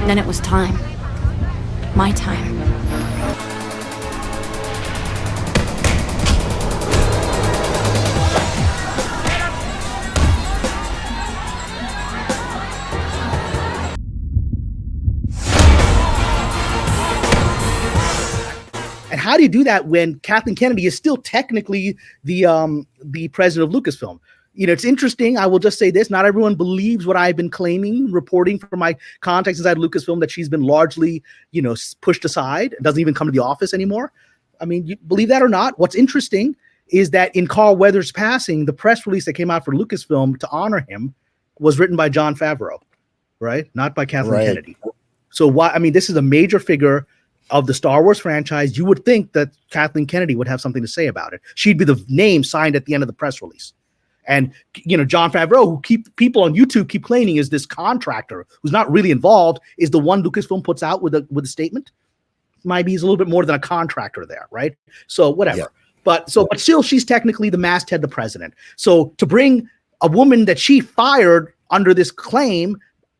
Then it was time. My time. And how do you do that when Kathleen Kennedy is still technically the president of Lucasfilm? It's interesting. I will just say this. Not everyone believes what I've been claiming, reporting from my contacts inside Lucasfilm, that she's been largely, pushed aside and doesn't even come to the office anymore. I mean, you believe that or not. What's interesting is that in Carl Weathers' passing, the press release that came out for Lucasfilm to honor him was written by Jon Favreau, right? Not by Kathleen Kennedy. So this is a major figure of the Star Wars franchise. You would think that Kathleen Kennedy would have something to say about it. She'd be the name signed at the end of the press release. And, Jon Favreau, who people on YouTube keep claiming is this contractor who's not really involved, is the one Lucasfilm puts out with a statement. Maybe he's a little bit more than a contractor there, right? So whatever. Yeah. But still, she's technically the masthead, the president. So to bring a woman that she fired under this claim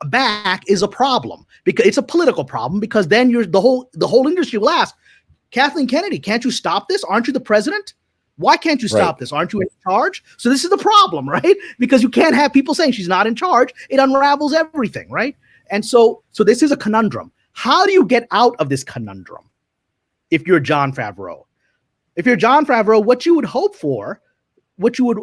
back is a problem, because it's a political problem, because then the whole industry will ask, Kathleen Kennedy, can't you stop this? Aren't you the president? Why can't you stop this? Aren't you in charge? So this is the problem, right? Because you can't have people saying she's not in charge. It unravels everything, right? And so this is a conundrum. How do you get out of this conundrum if you're Jon Favreau? If you're Jon Favreau, what you would hope for, what you would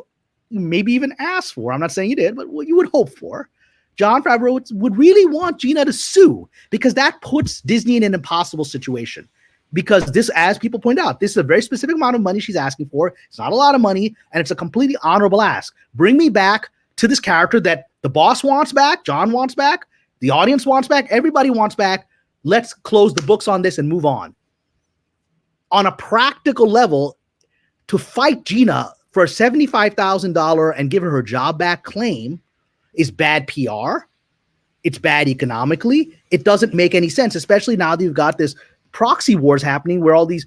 maybe even ask for, I'm not saying you did, but what you would hope for, Jon Favreau would really want Gina to sue, because that puts Disney in an impossible situation. Because this, as people point out, this is a very specific amount of money she's asking for. It's not a lot of money, and it's a completely honorable ask. Bring me back to this character that the boss wants back, Jon wants back, the audience wants back, everybody wants back. Let's close the books on this and move on. On a practical level, to fight Gina for a $75,000 and give her job back claim is bad PR. It's bad economically. It doesn't make any sense, especially now that you've got this proxy wars happening where all these,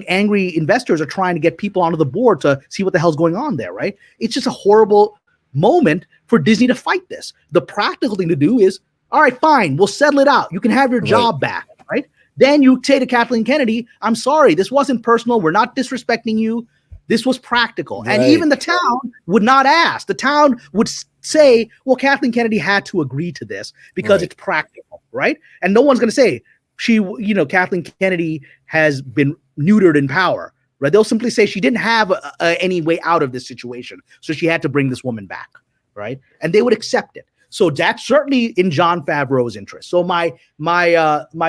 angry investors are trying to get people onto the board to see what the hell's going on there, right? It's just a horrible moment for Disney to fight this. The practical thing to do is, all right, fine, we'll settle it out. You can have your job back, right? Then you say to Kathleen Kennedy, I'm sorry, this wasn't personal. We're not disrespecting you. This was practical. Right. And even the town would not ask. The town would say, well, Kathleen Kennedy had to agree to this because it's practical, right? And no one's going to say, Kathleen Kennedy has been neutered in power, right? They'll simply say she didn't have any way out of this situation, so she had to bring this woman back, right? And they would accept it. So that's certainly in Jon Favreau's interest. So my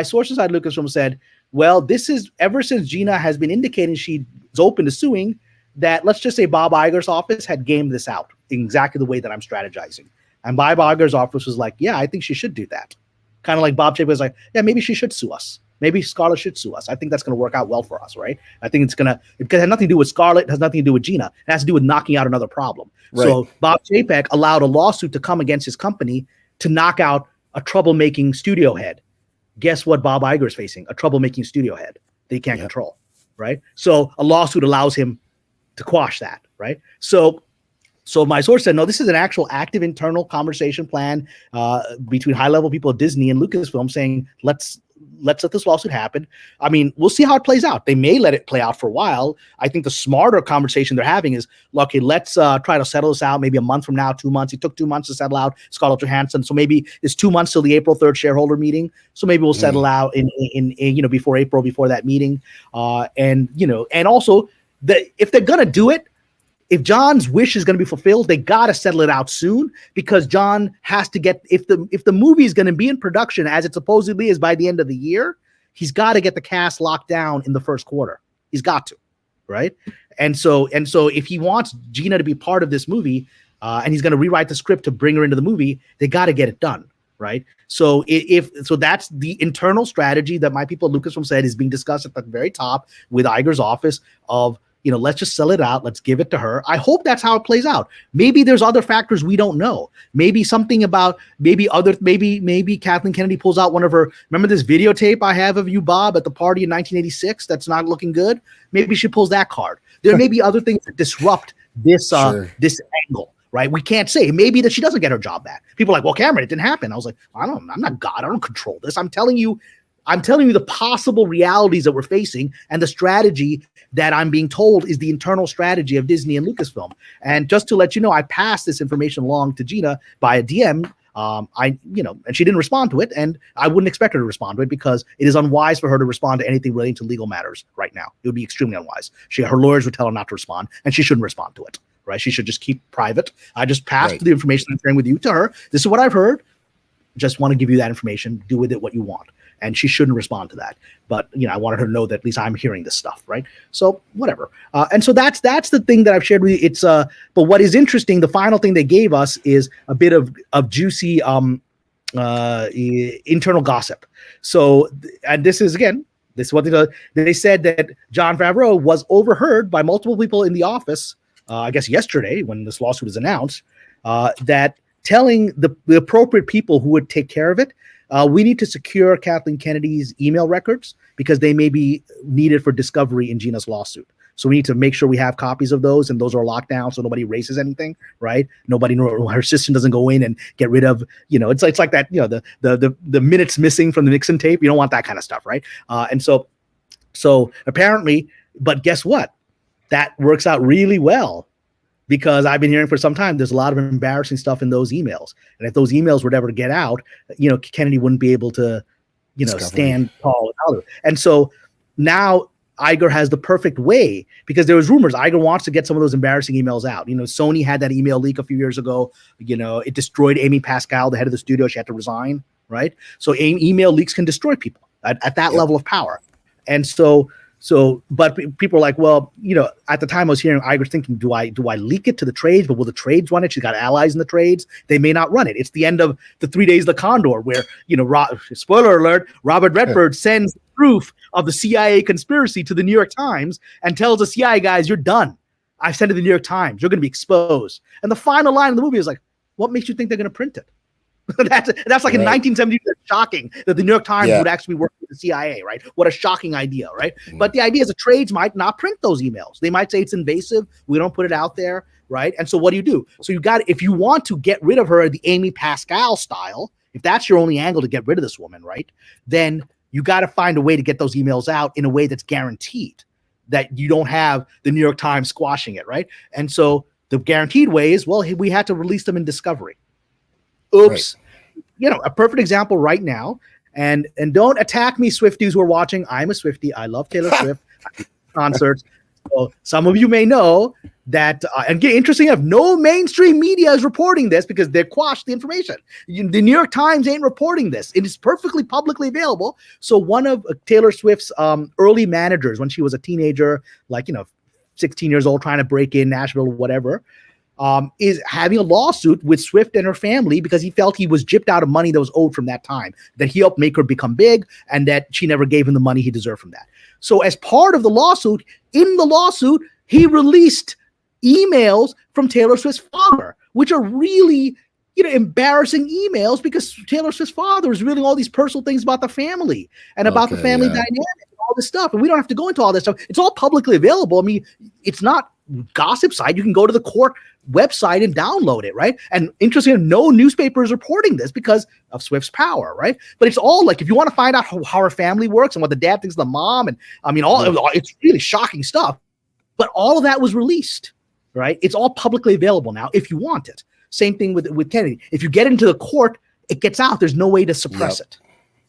sources at Lucasfilm said, well, this is ever since Gina has been indicating she's open to suing, that let's just say Bob Iger's office had gamed this out in exactly the way that I'm strategizing. And Bob Iger's office was like, yeah, I think she should do that. Kind of like Bob Chapek was like, yeah, maybe she should sue us. Maybe Scarlett should sue us. I think that's going to work out well for us, right? I think because it has nothing to do with Scarlett, it has nothing to do with Gina. It has to do with knocking out another problem. Right. So Bob Chapek allowed a lawsuit to come against his company to knock out a troublemaking studio head. Guess what Bob Iger is facing? A troublemaking studio head that he can't control, right? So a lawsuit allows him to quash that, right? So my source said, no, this is an actual active internal conversation plan between high-level people at Disney and Lucasfilm saying, let's let this lawsuit happen. I mean, we'll see how it plays out. They may let it play out for a while. I think the smarter conversation they're having is, okay, let's try to settle this out maybe a month from now, 2 months. It took 2 months to settle out Scarlett Johansson. So maybe it's 2 months till the April 3rd shareholder meeting. So maybe we'll settle out in before April, before that meeting. And also if they're going to do it, if John's wish is going to be fulfilled, they got to settle it out soon, because John has to get, if the movie is going to be in production as it supposedly is by the end of the year, he's got to get the cast locked down in the first quarter. He's got to, right? And so if he wants Gina to be part of this movie, and he's going to rewrite the script to bring her into the movie, they got to get it done, right? So so that's the internal strategy that my people at Lucasfilm said is being discussed at the very top with Iger's office of, let's just sell it out. Let's give it to her. I hope that's how it plays out. Maybe there's other factors we don't know. Maybe something about maybe Kathleen Kennedy pulls out one of her. Remember this videotape I have of you, Bob, at the party in 1986? That's not looking good. Maybe she pulls that card. There may be other things that disrupt this this angle, right? We can't say. It may be that she doesn't get her job back. People are like, well, Cameron, it didn't happen. I was like, I'm not God. I don't control this. I'm telling you the possible realities that we're facing and the strategy that I'm being told is the internal strategy of Disney and Lucasfilm. And just to let you know, I passed this information along to Gina by a DM. And she didn't respond to it, and I wouldn't expect her to respond to it because it is unwise for her to respond to anything relating to legal matters right now. It would be extremely unwise. Her lawyers would tell her not to respond, and she shouldn't respond to it, right? She should just keep private. I just passed the information I'm sharing with you to her. This is what I've heard. Just want to give you that information. Do with it what you want. And she shouldn't respond to that. But, I wanted her to know that at least I'm hearing this stuff, right? So whatever. And so that's the thing that I've shared with you. It's but what is interesting, the final thing they gave us is a bit of juicy internal gossip. So, and this is what they said, that Jon Favreau was overheard by multiple people in the office, I guess yesterday when this lawsuit was announced, that telling the appropriate people who would take care of it, we need to secure Kathleen Kennedy's email records because they may be needed for discovery in Gina's lawsuit. So we need to make sure we have copies of those, and those are locked down so nobody erases anything, right? Her system doesn't go in and get rid of, it's like that, the minutes missing from the Nixon tape. You don't want that kind of stuff, right? And so apparently, but guess what? That works out really well. Because I've been hearing for some time, there's a lot of embarrassing stuff in those emails. And if those emails were ever to get out, Kennedy wouldn't be able to, stand tall without it. And so now Iger has the perfect way, because there was rumors Iger wants to get some of those embarrassing emails out. Sony had that email leak a few years ago. It destroyed Amy Pascal, the head of the studio. She had to resign, right? So email leaks can destroy people at that level of power. And but people are like, well, at the time I was hearing Iger thinking, do I leak it to the trades? But will the trades run it? She's got allies in the trades. They may not run it. It's the end of the 3 Days of the Condor, where, spoiler alert, Robert Redford sends proof of the CIA conspiracy to the New York Times and tells the CIA guys, you're done. I've sent it to the New York Times. You're going to be exposed. And the final line of the movie is like, what makes you think they're going to print it? That's like in 1970, that's shocking that the New York Times would actually work with the CIA, right? What a shocking idea, right? But the idea is the trades might not print those emails. They might say it's invasive. We don't put it out there, right? And so what do? So if you want to get rid of her the Amy Pascal style, if that's your only angle to get rid of this woman, right? Then you got to find a way to get those emails out in a way that's guaranteed, that you don't have the New York Times squashing it, right? And so the guaranteed way is, well, we had to release them in discovery. Oops. Right. A perfect example right now. And don't attack me, Swifties who are watching. I'm a Swiftie. I love Taylor Swift. I do concerts. So some of you may know that, and interesting enough, no mainstream media is reporting this because they quashed the information. The New York Times ain't reporting this. It is perfectly publicly available. So one of Taylor Swift's early managers, when she was a teenager, 16 years old, trying to break in Nashville, whatever, is having a lawsuit with Swift and her family because he felt he was gypped out of money that was owed from that time, that he helped make her become big and that she never gave him the money he deserved from that. So as part of the lawsuit, he released emails from Taylor Swift's father, which are really, embarrassing emails because Taylor Swift's father is revealing all these personal things about the family and about the family dynamic and all this stuff. And we don't have to go into all this stuff. It's all publicly available. I mean, it's not gossip site. You can go to the court website and download it, right? And interestingly, no newspaper is reporting this because of Swift's power, right? But it's all like, if you want to find out how her family works and what the dad thinks of the mom, and I mean, it's really shocking stuff. But all of that was released, right? It's all publicly available now if you want it. Same thing with Kennedy. If you get into the court, it gets out. There's no way to suppress it.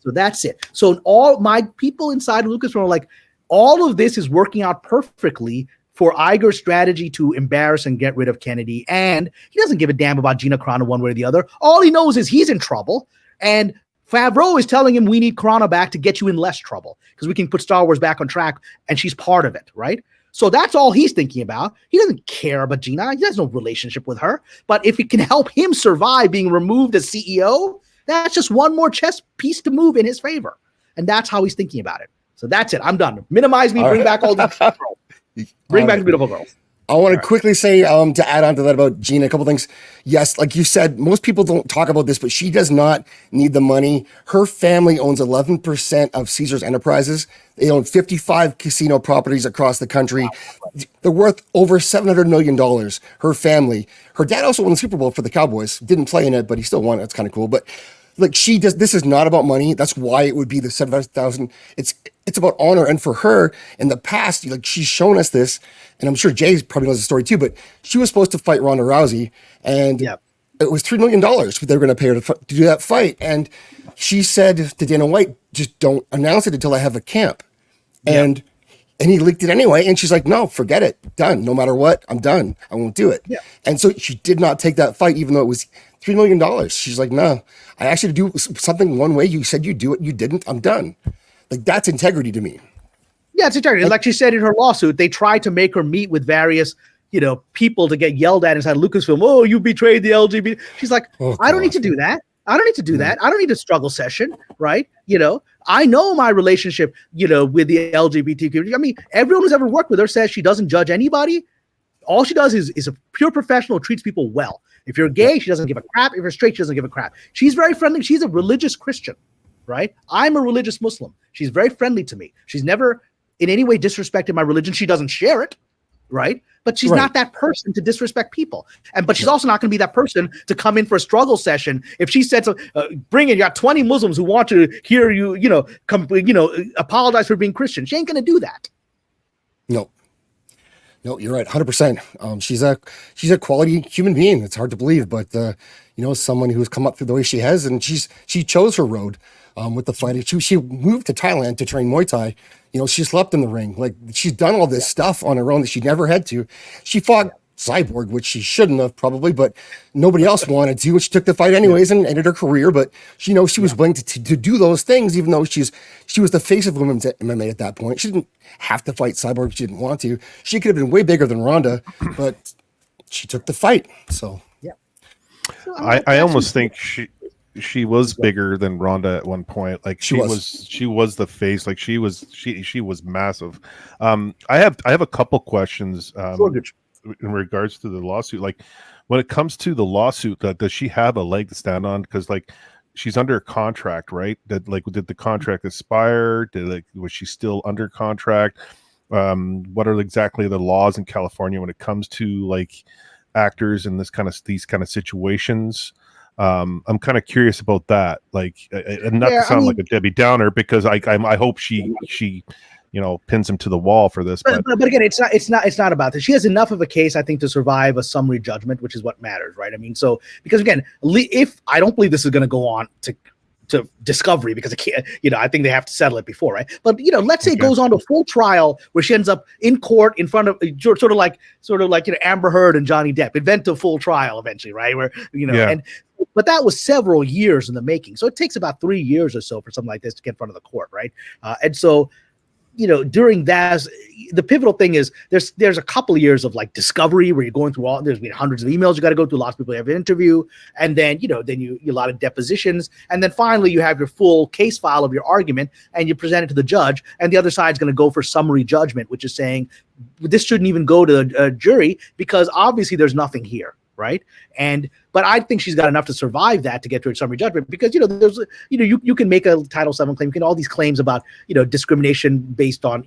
So that's it. So all my people inside Lucasfilm are like, all of this is working out perfectly for Iger's strategy to embarrass and get rid of Kennedy. And he doesn't give a damn about Gina Carano one way or the other. All he knows is he's in trouble. And Favreau is telling him, we need Carano back to get you in less trouble because we can put Star Wars back on track. And she's part of it, right? So that's all he's thinking about. He doesn't care about Gina. He has no relationship with her. But if it can help him survive being removed as CEO, that's just one more chess piece to move in his favor. And that's how he's thinking about it. So that's it. I'm done. Minimize me. Bring back all these girls. Bring back the beautiful girls. I want to quickly say, to add on to that about Gina, a couple things. Yes, like you said, most people don't talk about this, but she does not need the money. Her family owns 11% of Caesars Enterprises. They own 55 casino properties across the country. They're worth over $700 million. Her family. Her dad also won the Super Bowl for the Cowboys. Didn't play in it, but he still won it. It's kind of cool. But like she does, this is not about money. That's why it would be the 700,000. It's about honor. And for her in the past, like she's shown us this, and I'm sure Jay probably knows the story too, but she was supposed to fight Ronda Rousey, and it was $3 million they were going to pay her to do that fight. And she said to Dana White, just don't announce it until I have a camp. And he leaked it anyway. And she's like, no, forget it. Done. No matter what, I'm done. I won't do it. Yeah. And so she did not take that fight, even though it was $3 million. She's like, no, I actually do something one way. You said you do it. You didn't. I'm done. Like, that's integrity to me. Yeah, it's integrity. Like she said in her lawsuit, they tried to make her meet with various, people to get yelled at inside Lucasfilm. Oh, you betrayed the LGBT. She's like, I don't need to do that. I don't need to do that. I don't need a struggle session, right? I know my relationship, with the LGBT community. I mean, everyone who's ever worked with her says she doesn't judge anybody. All she does is a pure professional, treats people well. If you're gay, she doesn't give a crap. If you're straight, she doesn't give a crap. She's very friendly. She's a religious Christian, right? I'm a religious Muslim. She's very friendly to me. She's never in any way disrespected my religion. She doesn't share it, right? But she's not that person to disrespect people. But she's also not going to be that person to come in for a struggle session. If she said, bring in, you got 20 Muslims who want to hear you, apologize for being Christian. She ain't going to do that. No, you're right. 100%. She's a quality human being. It's hard to believe, but someone who's come up through the way she has, and she chose her road with the fight. She moved to Thailand to train Muay Thai. She slept in the ring. Like, she's done all this stuff on her own that she never had to. She fought Cyborg, which she shouldn't have probably, but nobody else wanted to. She took the fight anyways and ended her career. But she was willing to do those things, even though she was the face of women's MMA at that point. She didn't have to fight Cyborg if she didn't want to. She could have been way bigger than Ronda, but she took the fight. So I almost think she was bigger than Ronda at one point. Like she was the face. Like she was massive. I have a couple questions in regards to the lawsuit. Like, when it comes to the lawsuit, does she have a leg to stand on? Because like she's under contract, right? Did the contract expire? Was she still under contract? What are exactly the laws in California when it comes to like actors in these kind of situations? I'm kind of curious about that. Like, and not to sound like a Debbie Downer, because I hope she pins him to the wall for this. But again, it's not about this. She has enough of a case, I think, to survive a summary judgment, which is what matters, right? I mean, so because again, if I don't believe this is going to go on to discovery, because it can't, I think they have to settle it before, right? But let's say it goes on to full trial where she ends up in court in front of sort of like Amber Heard and Johnny Depp. It went to full trial eventually, right? Where but that was several years in the making. So it takes about 3 years or so for something like this to get in front of the court, right? And so during that, the pivotal thing is there's a couple of years of like discovery where you're going through there's been hundreds of emails you got to go through, lots of people you have an interview, and then you a lot of depositions, and then finally you have your full case file of your argument and you present it to the judge, and the other side's going to go for summary judgment, which is saying this shouldn't even go to a jury because obviously there's nothing here, right? But I think she's got enough to survive that to get to a summary judgment, because there's you can make a Title VII claim, you can all these claims about discrimination based on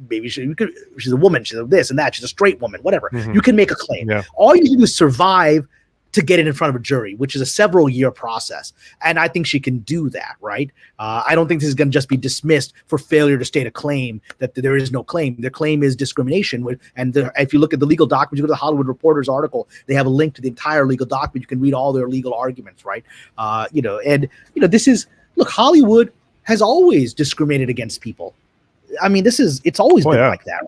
maybe she's a woman, she's this and that, she's a straight woman, whatever. You can make a claim. All you need to do is survive to get it in front of a jury, which is a several year process. And I think she can do that, right? I don't think this is going to just be dismissed for failure to state a claim that there is no claim. Their claim is discrimination. If you look at the legal documents, you go to the Hollywood Reporter's article, they have a link to the entire legal document. You can read all their legal arguments, right? This is, look, Hollywood has always discriminated against people. I mean, it's always been like that.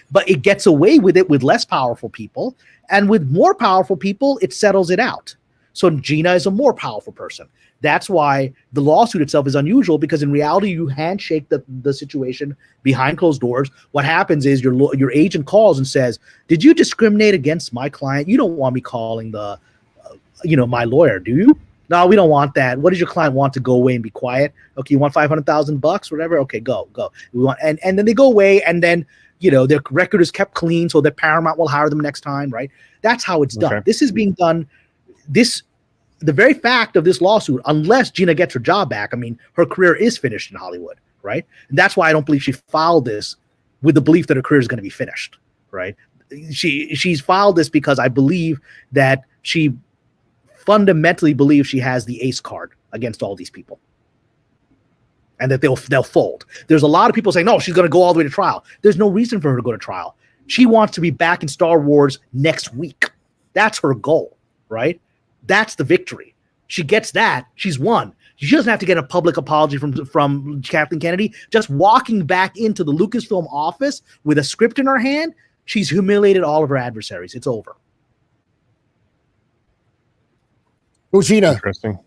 But it gets away with it with less powerful people, and with more powerful people, it settles it out. So Gina is a more powerful person. That's why the lawsuit itself is unusual, because in reality, you handshake the situation behind closed doors. What happens is your agent calls and says, "Did you discriminate against my client? You don't want me calling my lawyer, do you?" No, we don't want that. What does your client want? To go away and be quiet? Okay, you want $500,000, whatever. Okay, go. We want, and then they go away, and then their record is kept clean, so that Paramount will hire them next time, right? That's how it's done. This is being done. The very fact of this lawsuit, unless Gina gets her job back, I mean, her career is finished in Hollywood, right? And that's why I don't believe she filed this with the belief that her career is going to be finished, right? She's filed this because I believe that she fundamentally believes she has the ace card against all these people, and that they'll fold. There's a lot of people saying, no, she's going to go all the way to trial. There's no reason for her to go to trial. She wants to be back in Star Wars next week. That's her goal, right? That's the victory. She gets that. She's won. She doesn't have to get a public apology from Kathleen Kennedy. Just walking back into the Lucasfilm office with a script in her hand, she's humiliated all of her adversaries. It's over. Oh, Gina. Interesting.